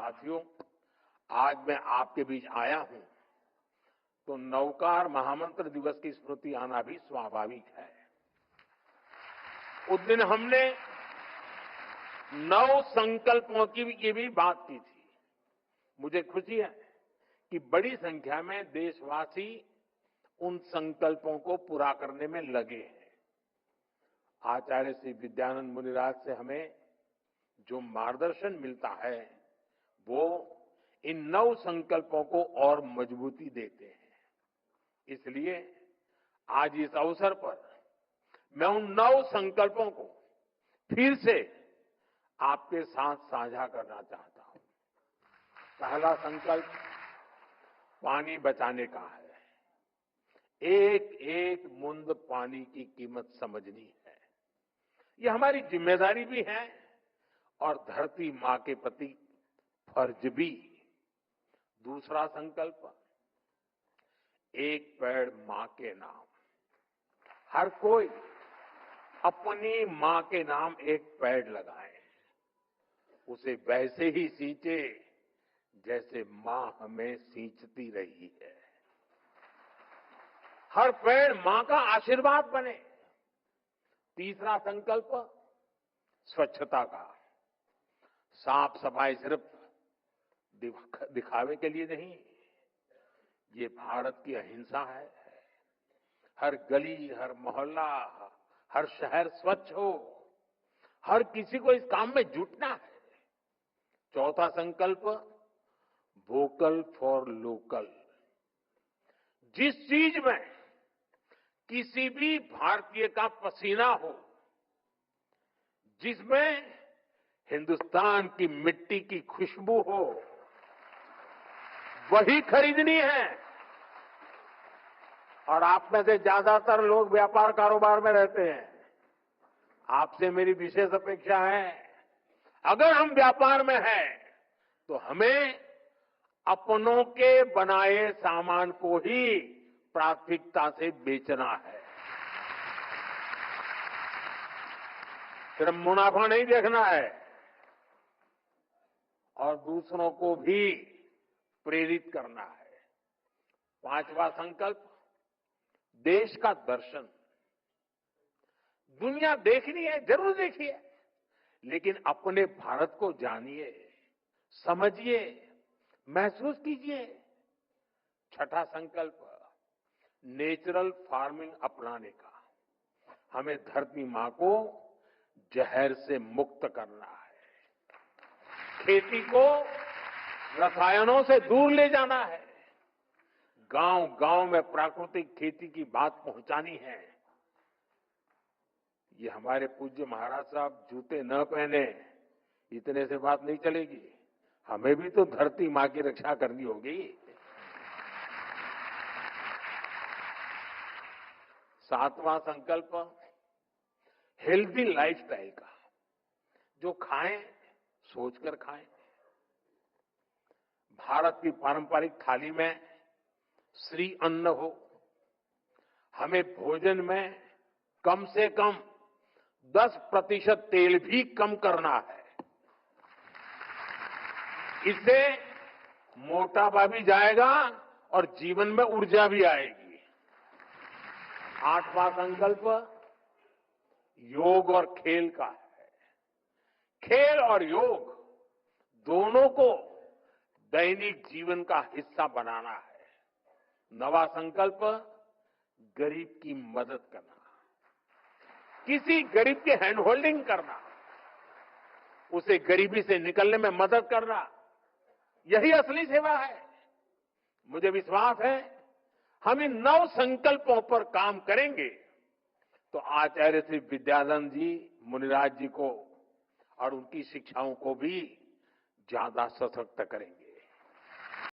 साथियों, आज मैं आपके बीच आया हूं तो नवकार महामंत्र दिवस की स्मृति आना भी स्वाभाविक है। उस दिन हमने 9 संकल्पों की भी बात की थी। मुझे खुशी है कि बड़ी संख्या में देशवासी उन संकल्पों को पूरा करने में लगे हैं। आचार्य श्री विद्यानंद मुनिराज से हमें जो मार्गदर्शन मिलता है वो इन 9 संकल्पों को और मजबूती देते हैं। इसलिए आज इस अवसर पर मैं उन 9 संकल्पों को फिर से आपके साथ साझा करना चाहता हूं। पहला संकल्प पानी बचाने का है। एक एक बूंद पानी की कीमत समझनी है। ये हमारी जिम्मेदारी भी है और धरती मां के प्रति फर्ज भी। दूसरा संकल्प, एक पेड़ मां के नाम। हर कोई अपनी मां के नाम एक पेड़ लगाए, उसे वैसे ही सींचे जैसे मां हमें सींचती रही है। हर पेड़ मां का आशीर्वाद बने। तीसरा संकल्प स्वच्छता का। साफ सफाई सिर्फ दिखावे के लिए नहीं, ये भारत की अहिंसा है। हर गली, हर मोहल्ला, हर शहर स्वच्छ हो। हर किसी को इस काम में जुटना है। चौथा संकल्प वोकल फॉर लोकल। जिस चीज में किसी भी भारतीय का पसीना हो, जिसमें हिंदुस्तान की मिट्टी की खुशबू हो, वही खरीदनी है। और आप में से ज्यादातर लोग व्यापार कारोबार में रहते हैं। आपसे मेरी विशेष अपेक्षा है, अगर हम व्यापार में हैं तो हमें अपनों के बनाए सामान को ही प्राथमिकता से बेचना है। सिर्फ मुनाफा नहीं देखना है और दूसरों को भी प्रेरित करना है। पांचवा संकल्प देश का दर्शन। दुनिया देखनी है, जरूर देखिए, लेकिन अपने भारत को जानिए, समझिए, महसूस कीजिए। छठा संकल्प नेचुरल फार्मिंग अपनाने का। हमें धरती मां को जहर से मुक्त करना है। खेती को रसायनों से दूर ले जाना है। गांव-गांव में प्राकृतिक खेती की बात पहुंचानी है। ये हमारे पूज्य महाराज साहब जूते न पहने इतने से बात नहीं चलेगी। हमें भी तो धरती मां की रक्षा करनी होगी। सातवां संकल्प हेल्दी लाइफस्टाइल का। जो खाएं सोचकर खाएं। भारत की पारंपरिक थाली में श्री अन्न हो। हमें भोजन में कम से कम 10% तेल भी कम करना है। इससे मोटापा भी जाएगा और जीवन में ऊर्जा भी आएगी। आठवां संकल्प योग और खेल का है। खेल और योग दोनों को दैनिक जीवन का हिस्सा बनाना है। नवा संकल्प गरीब की मदद करना। किसी गरीब की हैंड होल्डिंग करना, उसे गरीबी से निकलने में मदद करना, यही असली सेवा है। मुझे विश्वास है हम इन 9 संकल्पों पर काम करेंगे तो आचार्य श्री विद्यानंद जी मुनिराज जी को और उनकी शिक्षाओं को भी ज्यादा सशक्त करेंगे।